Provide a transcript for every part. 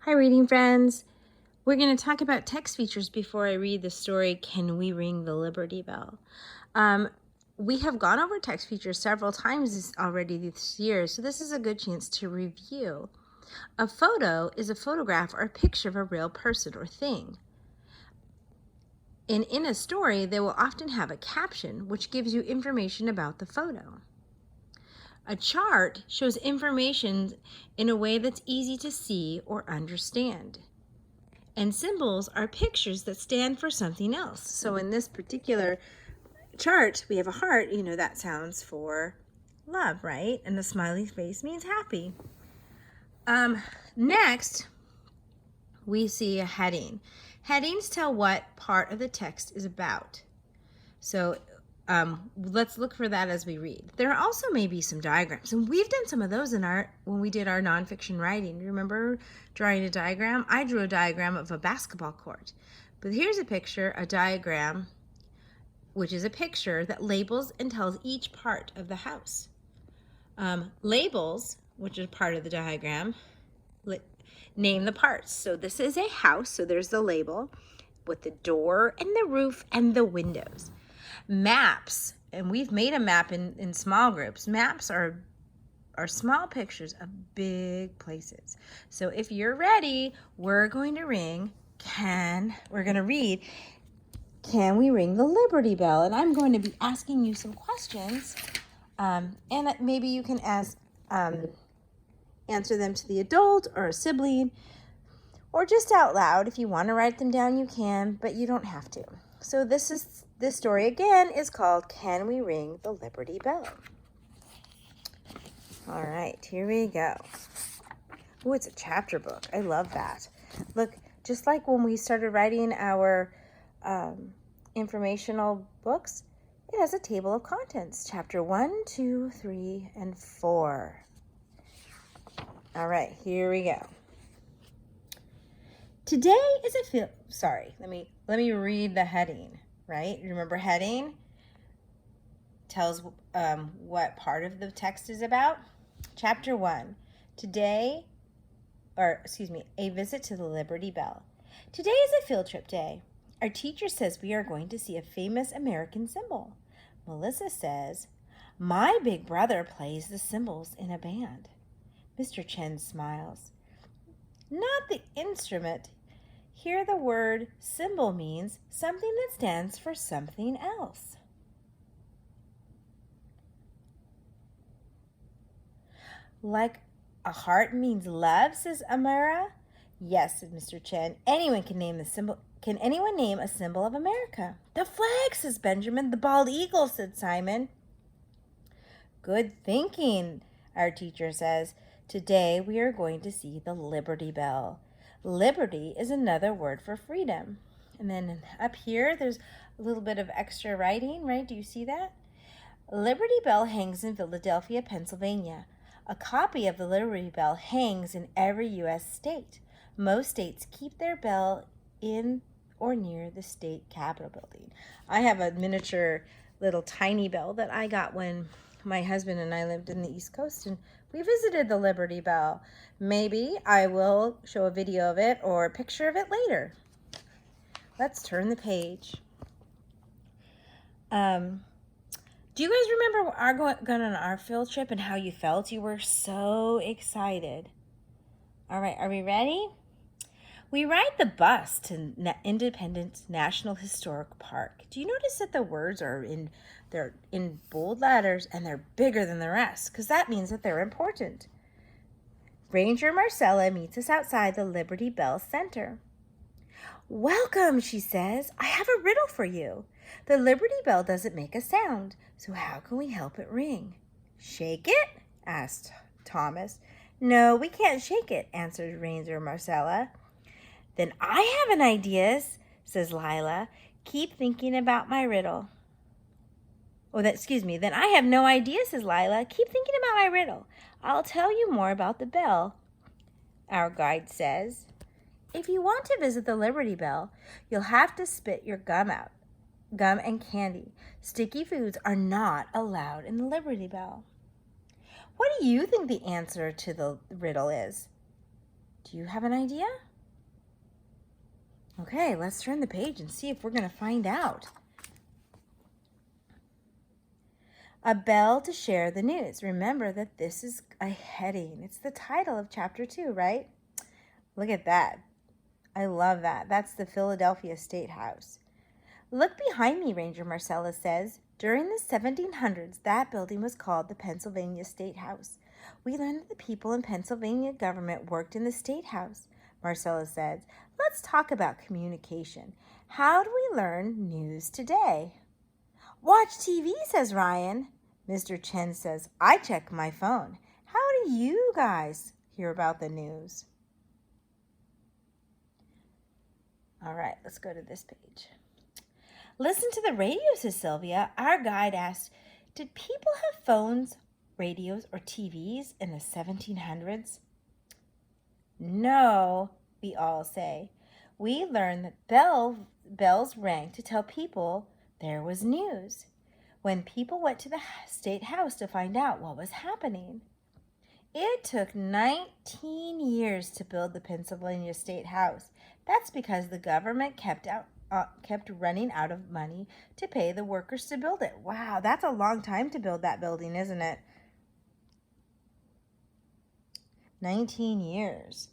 Hi, reading friends. We're going to talk about text features before I read the story, Can We Ring the Liberty Bell? We have gone over text features several times already this year, so this is a good chance to review. A photo is a photograph or a picture of a real person or thing. And in a story, they will often have a caption, which gives you information about the photo. A chart shows information in a way that's easy to see or understand. And symbols are pictures that stand for something else. So in this particular chart, we have a heart, that sounds for love, right? And the smiley face means happy. Next, we see a heading. Headings tell what part of the text is about. So let's look for that as we read. There also may be some diagrams, and we've done some of those when we did our nonfiction writing. Remember drawing a diagram? I drew a diagram of a basketball court. But here's a picture, a diagram, which is a picture that labels and tells each part of the house. Labels, which is part of the diagram, name the parts. So this is a house, so there's the label with the door and the roof and the windows. Maps, and we've made a map in small groups. Maps are small pictures of big places. So if you're ready, we're going to read, Can we ring the Liberty Bell? And I'm going to be asking you some questions, and maybe you can answer them to the adult or a sibling, or just out loud. If you want to write them down, you can, but you don't have to. So this story again is called Can We Ring the Liberty Bell? All right, here we go. Oh, it's a chapter book. I love that. Look, just like when we started writing our informational books, it has a table of contents. Chapter 1, 2, 3, and 4. All right, here we go. Today is let me read the heading, right? Remember heading tells what part of the text is about. Chapter 1, a visit to the Liberty Bell. Today is a field trip day. Our teacher says we are going to see a famous American symbol. Melissa says, my big brother plays the cymbals in a band. Mr. Chen smiles. Not the instrument. Here the word symbol means something that stands for something else. Like a heart means love, says Amara. Yes, said Mr. Chen. Anyone can name the symbol. Can anyone name a symbol of America? The flag, says Benjamin. The bald eagle, said Simon. Good thinking, our teacher says. Today we are going to see the Liberty Bell. Liberty is another word for freedom. And then up here, there's a little bit of extra writing, right? Do you see that? Liberty Bell hangs in Philadelphia, Pennsylvania. A copy of the Liberty Bell hangs in every U.S. state. Most states keep their bell in or near the state capitol building. I have a miniature little tiny bell that I got when my husband and I lived in the East Coast, and we visited the Liberty Bell. Maybe I will show a video of it or a picture of it later. Let's turn the page. Do you guys remember going on our field trip and how you felt? You were so excited. All right, are we ready? We ride the bus to Independence National Historic Park. Do you notice that the words they're in bold letters and they're bigger than the rest? Because that means that they're important. Ranger Marcella meets us outside the Liberty Bell Center. Welcome, she says. I have a riddle for you. The Liberty Bell doesn't make a sound, so how can we help it ring? Shake it? Asked Thomas. No, we can't shake it, answered Ranger Marcella. Then I have an idea, says Lila. Keep thinking about my riddle. Then I have no idea, says Lila. Keep thinking about my riddle. I'll tell you more about the bell, our guide says. If you want to visit the Liberty Bell, you'll have to spit your gum out. Gum and candy. Sticky foods are not allowed in the Liberty Bell. What do you think the answer to the riddle is? Do you have an idea? Okay, let's turn the page and see if we're going to find out. A bell to share the news. Remember that this is a heading. It's the title of chapter 2, right? Look at that. I love that. That's the Philadelphia State House. Look behind me, Ranger Marcella says. During the 1700s, that building was called the Pennsylvania State House. We learned that the people in Pennsylvania government worked in the State House, Marcella says. Let's talk about communication. How do we learn news today? Watch TV, says Ryan. Mr. Chen says, I check my phone. How do you guys hear about the news? All right, let's go to this page. Listen to the radio, says Sylvia. Our guide asked, did people have phones, radios, or TVs in the 1700s? No, we all say. We learned that bells rang to tell people there was news when people went to the State House to find out what was happening. It took 19 years to build the Pennsylvania State House. That's because the government kept running out of money to pay the workers to build it. Wow, that's a long time to build that building, isn't it? 19 years.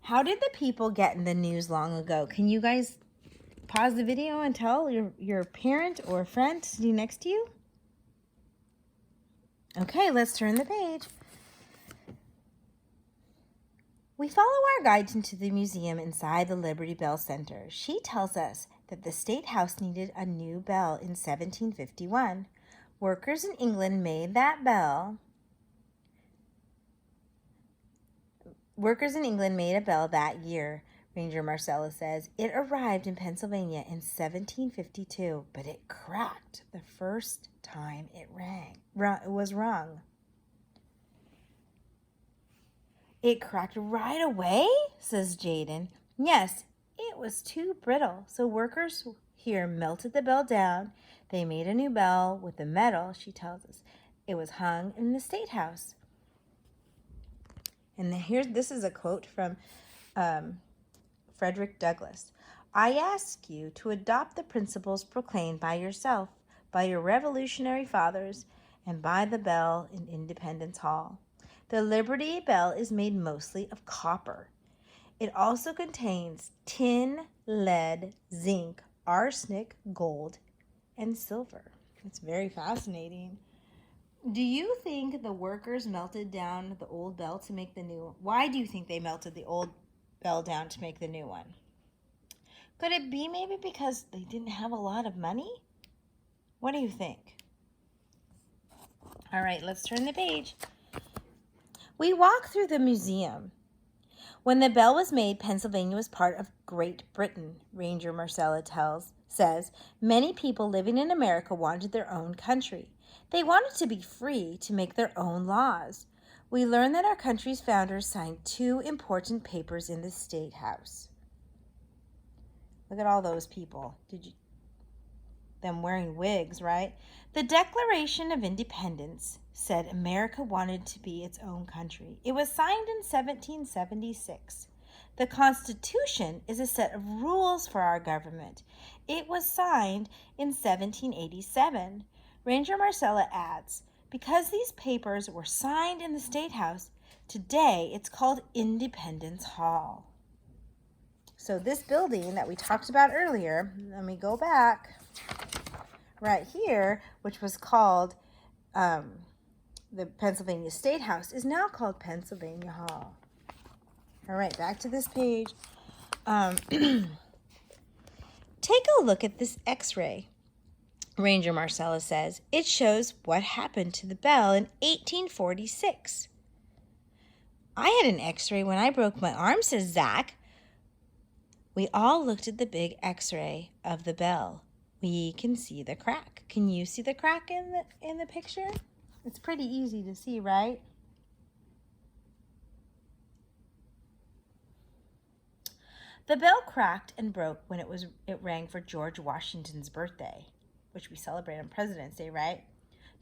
How did the people get in the news long ago? Can you guys pause the video and tell your parent or friend sitting next to you? Okay, let's turn the page. We follow our guide into the museum inside the Liberty Bell Center. She tells us that the State House needed a new bell in 1751. Workers in England made that bell. Workers in England made a bell that year, Ranger Marcella says. It arrived in Pennsylvania in 1752, but it cracked the first time it was rung. It cracked right away, says Jaden. Yes, it was too brittle, so workers here melted the bell down. They made a new bell with the metal, she tells us. It was hung in the State House. And this is a quote from Frederick Douglass. I ask you to adopt the principles proclaimed by yourself, by your revolutionary fathers, and by the bell in Independence Hall. The Liberty Bell is made mostly of copper. It also contains tin, lead, zinc, arsenic, gold, and silver. It's very fascinating. Do you think the workers melted down the old bell to make the new one? Why do you think they melted the old bell down to make the new one? Could it be maybe because they didn't have a lot of money? What do you think? All right, let's turn the page. We walk through the museum. When the bell was made, Pennsylvania was part of Great Britain, Ranger Marcella says. Many people living in America wanted their own country. They wanted to be free to make their own laws. We learn that our country's founders signed 2 important papers in the State House. Look at all those people. Them wearing wigs, right? The Declaration of Independence said America wanted to be its own country. It was signed in 1776. The Constitution is a set of rules for our government. It was signed in 1787. Ranger Marcella adds, because these papers were signed in the State House, today it's called Independence Hall. So this building that we talked about earlier, let me go back, right here, which was called the Pennsylvania State House, is now called Pennsylvania Hall. All right, back to this page. Take a look at this x-ray, Ranger Marcella says. It shows what happened to the bell in 1846. I had an x-ray when I broke my arm, says Zach. We all looked at the big x-ray of the bell. We can see the crack. Can you see the crack in the picture? It's pretty easy to see, right? The bell cracked and broke when it rang for George Washington's birthday, which we celebrate on President's Day, right?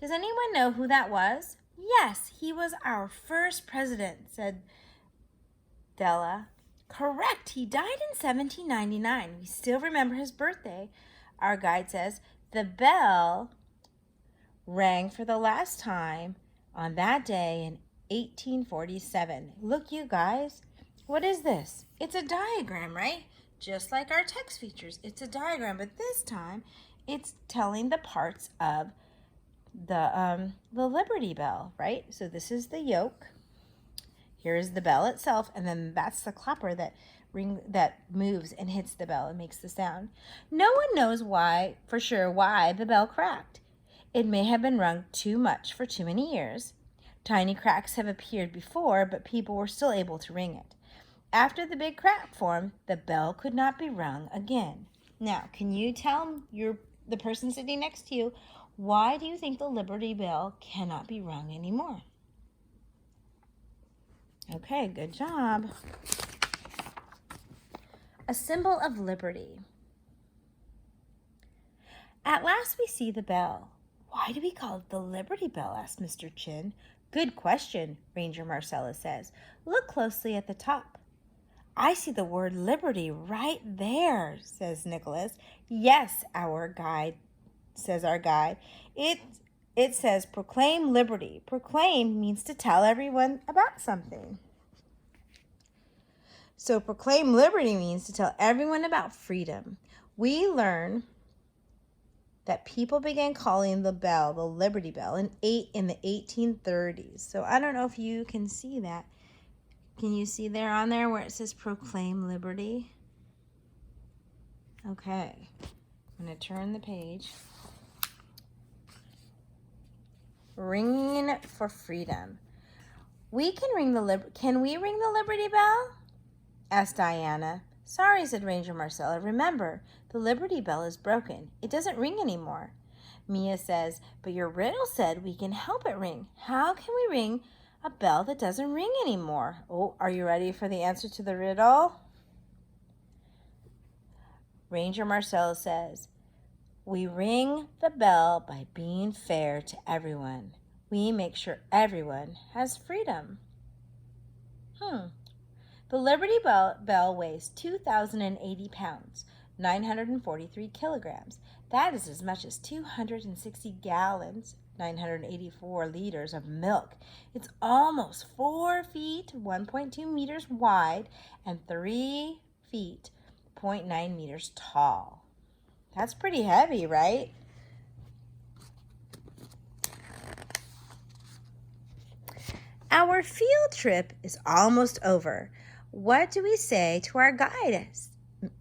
Does anyone know who that was? Yes, he was our first president, said Della. Correct, he died in 1799. We still remember his birthday. Our guide says, the bell rang for the last time on that day in 1847. Look, you guys, what is this? It's a diagram, right? Just like our text features, it's a diagram, but this time it's telling the parts of the Liberty Bell, right? So this is the yoke. Here is the bell itself, and then that's the clapper that moves and hits the bell and makes the sound. No one knows why, for sure, why the bell cracked. It may have been rung too much for too many years. Tiny cracks have appeared before, but people were still able to ring it. After the big crack formed, the bell could not be rung again. Now, can you tell the person sitting next to you, why do you think the Liberty Bell cannot be rung anymore? Okay, good job. A symbol of liberty. At last we see the bell. Why do we call it the Liberty Bell? Asked Mr. Chin. Good question, Ranger Marcella says. Look closely at the top. I see the word liberty right there, says Nicholas. Yes, says our guide. It says proclaim liberty. Proclaim means to tell everyone about something. So proclaim liberty means to tell everyone about freedom. We learn that people began calling the bell the Liberty Bell in the 1830s. So I don't know if you can see that. Can you see there on there where it says proclaim liberty? Okay, I'm going to turn the page. Ringing for freedom. Can we ring the Liberty Bell? Asked Diana. Sorry, said Ranger Marcella. Remember, the Liberty Bell is broken. It doesn't ring anymore. Mia says, but your riddle said we can help it ring. How can we ring a bell that doesn't ring anymore? Oh, are you ready for the answer to the riddle? Ranger Marcella says, we ring the bell by being fair to everyone. We make sure everyone has freedom. The Liberty Bell weighs 2,080 pounds, 943 kilograms. That is as much as 260 gallons, 984 liters of milk. It's almost 4 feet, 1.2 meters wide, and 3 feet, 0.9 meters tall. That's pretty heavy, right? Our field trip is almost over. What do we say to our guide?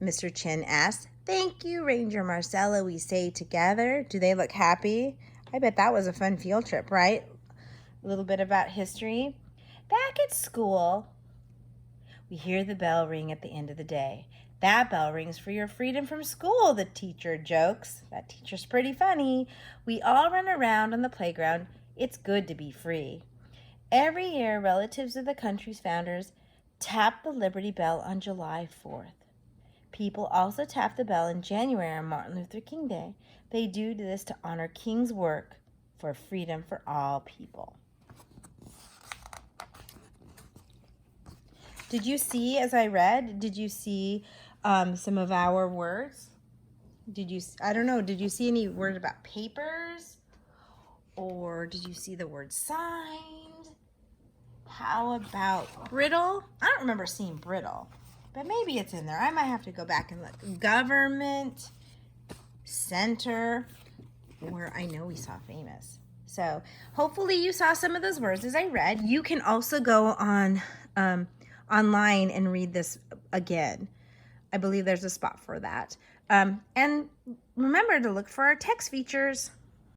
Mr. Chin asked. Thank you, Ranger Marcella, we say together. Do they look happy? I bet that was a fun field trip, right? A little bit about history. Back at school, we hear the bell ring at the end of the day. That bell rings for your freedom from school, the teacher jokes. That teacher's pretty funny. We all run around on the playground. It's good to be free. Every year, relatives of the country's founders tap the Liberty Bell on July 4th. People also tap the bell in January on Martin Luther King Day. They do this to honor King's work for freedom for all people. Did you see, as I read, did you see some of our words? Did you see any word about papers? Or did you see the word signed? How about brittle? I don't remember seeing brittle, but maybe it's in there. I might have to go back and look. Government, center, or I know we saw famous. So hopefully you saw some of those words as I read. You can also go on online and read this again. I believe there's a spot for that. And remember to look for our text features.